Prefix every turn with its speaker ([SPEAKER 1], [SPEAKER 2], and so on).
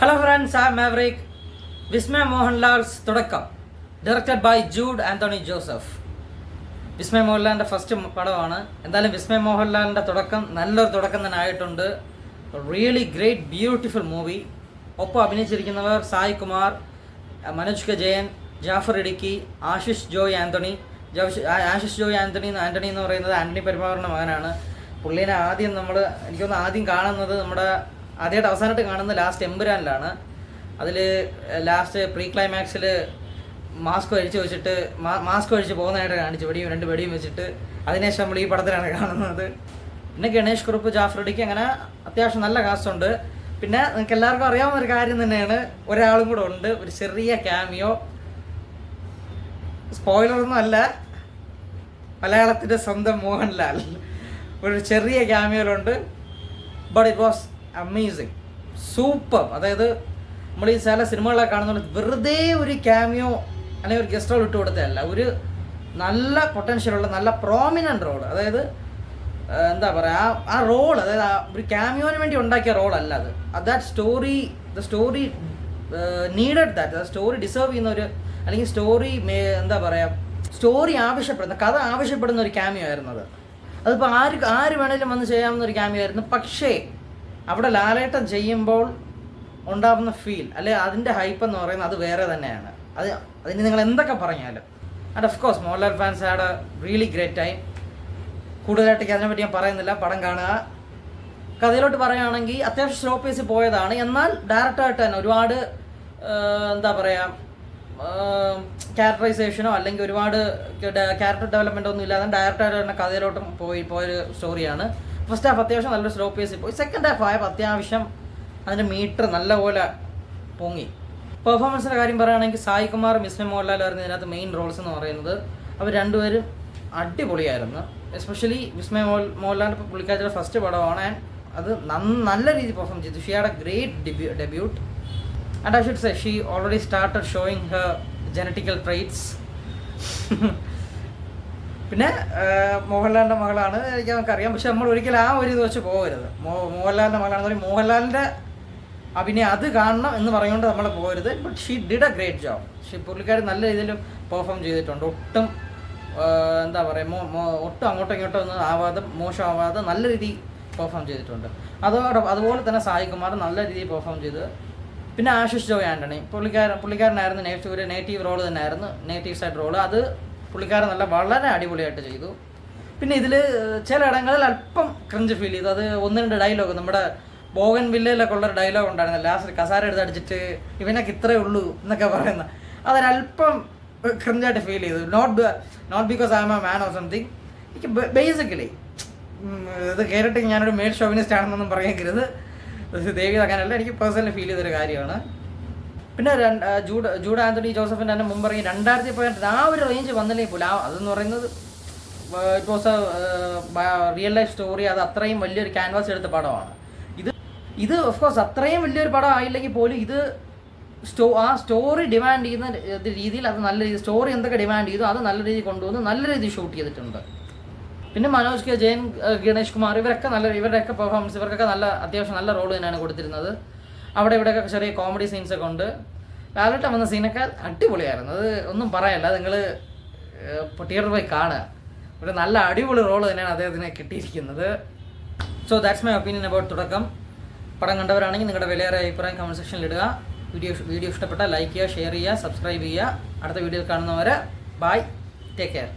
[SPEAKER 1] Hello friends, I am Maverick. Vismaya Mohanlal's Thudakkam directed by Jude Antony Joseph. Vismaya മോഹൻലാലിൻ്റെ first പടമാണ്. എന്തായാലും വിസ്മയ മോഹൻലാലിൻ്റെ തുടക്കം നല്ലൊരു തുടക്കം തന്നെ ആയിട്ടുണ്ട്. Really great beautiful movie. ഒപ്പം അഭിനയിച്ചിരിക്കുന്നവർ സായ് കുമാർ, മനോജ് കെ ജയൻ, ജാഫർ ഇടുക്കി, ആശിഷ് ജോയ് ആൻ്റണി എന്ന് പറയുന്നത് ആൻ്റണി പെരുമാറിൻ്റെ മകനാണ്. പുള്ളീനെ ആദ്യം എനിക്കൊന്ന് ആദ്യം കാണുന്നത് ആദ്യമായിട്ട് അവസാനമായിട്ട് കാണുന്നത് ലാസ്റ്റ് എമ്പുരാനിലാണ്. അതിൽ ലാസ്റ്റ് പ്രീ ക്ലൈമാക്സിൽ മാസ്ക് അഴിച്ച് പോകുന്നതായിട്ട് കാണിച്ചു, രണ്ട് വെടിയും വെച്ചിട്ട്. അതിനുശേഷം നമ്മൾ ഈ പടത്തിലാണ് കാണുന്നത്. പിന്നെ ഗണേഷ് കുറുപ്പ്, ജാഫർ ഇടുക്കി, അങ്ങനെ അത്യാവശ്യം നല്ല കാസ്റ്റുണ്ട്. പിന്നെ നിങ്ങൾക്ക് എല്ലാവർക്കും അറിയാവുന്ന ഒരു കാര്യം തന്നെയാണ്, ഒരാളും കൂടെ ഉണ്ട്, ഒരു ചെറിയ ക്യാമിയോ. സ്പോയിലറൊന്നും അല്ല, മലയാളത്തിൻ്റെ സ്വന്തം മോഹൻലാൽ ഒരു ചെറിയ ക്യാമിയോയിലുണ്ട്. But it was amazing, super. അതായത് നമ്മൾ ഈ ചില സിനിമകളൊക്കെ കാണുന്നത് വെറുതെ ഒരു ക്യാമിയോ അല്ലെങ്കിൽ ഒരു ഗസ്റ്റ് റോൾ ഇട്ട് കൊടുത്തതല്ല, ഒരു നല്ല പൊട്ടൻഷ്യലുള്ള നല്ല പ്രോമിനൻ്റ് റോൾ. അതായത് എന്താ പറയുക, ആ റോൾ, അതായത് ഒരു ക്യാമിയോന് വേണ്ടി ഉണ്ടാക്കിയ റോളല്ല അത്. The story needed that. Story deserve ചെയ്യുന്ന ഒരു, അല്ലെങ്കിൽ എന്താ പറയുക, കഥ ആവശ്യപ്പെടുന്ന ഒരു ക്യാമിയോ ആയിരുന്നു അത്. അതിപ്പോൾ ആര് വേണേലും വന്ന് ചെയ്യാവുന്ന ഒരു ക്യാമിയോ ആയിരുന്നു. പക്ഷേ അവിടെ ലാലേട്ടൻ ചെയ്യുമ്പോൾ ഉണ്ടാകുന്ന ഫീൽ, അല്ലെ അതിൻ്റെ ഹൈപ്പ് എന്ന് പറയുന്നത് അത് വേറെ തന്നെയാണ്. അതിന് നിങ്ങൾ എന്തൊക്കെ പറഞ്ഞാലും. And of course Mohanlal fans had A really great time. കൂടുതലായിട്ട് അതിനെപ്പറ്റി ഞാൻ പറയുന്നില്ല, പടം കാണുക. കഥയിലോട്ട് പറയുകയാണെങ്കിൽ അത്യാവശ്യം സ്ലോ പേസിൽ പോയതാണ്. എന്നാൽ ഡയറക്റ്റായിട്ട് തന്നെ ഒരുപാട് എന്താ പറയുക, ക്യാരക്ടറൈസേഷനോ അല്ലെങ്കിൽ ഒരുപാട് ക്യാരക്ടർ ഡെവലപ്മെൻ്റ് ഒന്നും ഇല്ലാതെ ഡയറക്റ്റായിട്ട് തന്നെ കഥയിലോട്ടും പോയൊരു സ്റ്റോറിയാണ്. ഫസ്റ്റ് ഹാഫ് അത്യാവശ്യം നല്ലൊരു സ്ലോ പേസിൽ പോയി. സെക്കൻഡ് ഹാഫ് ആയപ്പോൾ അത്യാവശ്യം അതിൻ്റെ മീറ്റർ നല്ലപോലെ പൊങ്ങി. പെർഫോമൻസിൻ്റെ കാര്യം പറയുകയാണെങ്കിൽ സായ് കുമാർ, വിസ്മയ മോഹൻലാലായിരുന്നു ഇതിനകത്ത് മെയിൻ റോൾസ് എന്ന് പറയുന്നത്. അവർ രണ്ടുപേരും അടിപൊളിയായിരുന്നു. എസ്പെഷ്യലി വിസ്മയ മോഹൻലാലിൻ്റെ പുള്ളിക്കാരിയുടെ ഫസ്റ്റ് പടമാണ്. അത് നല്ല രീതിയിൽ പെർഫോം ചെയ്തു. She had A great debut. And I should say she already started showing Har genetical traits. പിന്നെ മോഹൻലാലിൻ്റെ മകളാണ്, നമുക്കറിയാം. പക്ഷെ നമ്മൾ ഒരിക്കലും ആ ഒരു ഇത് വെച്ച് പോകരുത്. മോഹൻലാലിൻ്റെ മകളാണെന്ന് പറയും, മോഹൻലാലിൻ്റെ അഭിനയം അത് കാണണം എന്ന് പറയുകൊണ്ട് നമ്മൾ പോകരുത്. But she did a great job. പുള്ളിക്കാർ നല്ല രീതിയിൽ പെർഫോം ചെയ്തിട്ടുണ്ട്. ഒട്ടും എന്താ പറയുക, ഒട്ടും അങ്ങോട്ടും ഇങ്ങോട്ടും ഒന്നും ആവാതെ, മോശമാവാതെ നല്ല രീതിയിൽ പെർഫോം ചെയ്തിട്ടുണ്ട്. അതുപോലെ തന്നെ സായ് കുമാർ നല്ല രീതിയിൽ പെർഫോം ചെയ്ത്. പിന്നെ ആശിഷ് ജോയ് ആൻ്റണി, പുള്ളിക്കാരനായിരുന്നു ഒരു നേറ്റീവ് റോള് തന്നെയായിരുന്നു, നേറ്റീവ് സൈഡ് റോള്. അത് പുള്ളിക്കാരൻ വളരെ അടിപൊളിയായിട്ട് ചെയ്തു. പിന്നെ ഇതിൽ ചില ഇടങ്ങളിൽ അല്പം ക്രിഞ്ച് ഫീൽ ചെയ്തു. അത് 1-2 ഡയലോഗ്, നമ്മുടെ ബോഗൻ വില്ലയിലൊക്കെ ഉള്ളൊരു ഡയലോഗ് ഉണ്ടായിരുന്നു, ലാസ്റ്റ് കസാര എടുത്തടിച്ചിട്ട് ഇവനൊക്കെ ഇത്രയേ ഉള്ളൂ എന്നൊക്കെ പറയുന്ന, അതൊരല്പം ക്രിഞ്ചായിട്ട് ഫീൽ ചെയ്തു. Not because I am a man or something. എനിക്ക് ബേസിക്കലി ഇത് കേട്ടിട്ട് ഞാനൊരു മെയിൽ ഷോവിനിസ്റ്റ് ആണെന്നൊന്നും പറയരുത്, ദേവി അങ്ങനെയല്ല, എനിക്ക് പേഴ്സണലി ഫീൽ ചെയ്തൊരു കാര്യമാണ്. പിന്നെ ജൂഡ് ആന്റണി ജോസഫിൻ്റെ തന്നെ മുമ്പ് ഇറങ്ങി 2018 ആ ഒരു റേഞ്ച് വന്നില്ലെങ്കിൽ പോലും അതെന്ന് പറയുന്നത് it was A real life story. അത് അത്രയും വലിയൊരു ക്യാൻവാസ് എടുത്ത പടമാണ്. ഇത് ഓഫ് കോഴ്സ് അത്രയും വലിയൊരു പടം ആയില്ലെങ്കിൽ പോലും ഇത് ആ സ്റ്റോറി ഡിമാൻഡ് ചെയ്യുന്ന രീതിയിൽ അത് നല്ല രീതി, സ്റ്റോറി എന്തൊക്കെ ഡിമാൻഡ് ചെയ്തു അത് നല്ല രീതിയിൽ കൊണ്ടുവന്ന് നല്ല രീതിയിൽ ഷൂട്ട് ചെയ്തിട്ടുണ്ട്. പിന്നെ മനോജ് കെ ജയൻ, ഗണേഷ് കുമാർ, ഇവരുടെയൊക്കെ പെർഫോമൻസ്, ഇവർക്കൊക്കെ അത്യാവശ്യം നല്ല റോൾ തന്നെയാണ് കൊടുത്തിരുന്നത്. അവിടെ ഇവിടെയൊക്കെ ചെറിയ കോമഡി സീൻസൊക്കെ ഉണ്ട്. ലാലേട്ടൻ വന്ന സീനൊക്കെ അടിപൊളിയായിരുന്നു. അത് ഒന്നും പറയല്ല, നിങ്ങൾ തിയേറ്ററിൽ പോയി കാണുക. ഒരു നല്ല അടിപൊളി റോൾ തന്നെയാണ് അദ്ദേഹത്തിന് കിട്ടിയിരിക്കുന്നത്. So that's my opinion about തുടക്കം. പടം കണ്ടവരാണെങ്കിൽ നിങ്ങളുടെ വിലയേറെ അഭിപ്രായം കമൻറ്റ് സെക്ഷനിൽ ഇടുക. വീഡിയോ ഇഷ്ടപ്പെട്ടാൽ ലൈക്ക് ചെയ്യുക, ഷെയർ ചെയ്യുക, സബ്സ്ക്രൈബ് ചെയ്യുക. അടുത്ത വീഡിയോയിൽ കാണുന്നവരെ ബൈ, ടേക്ക് കെയർ.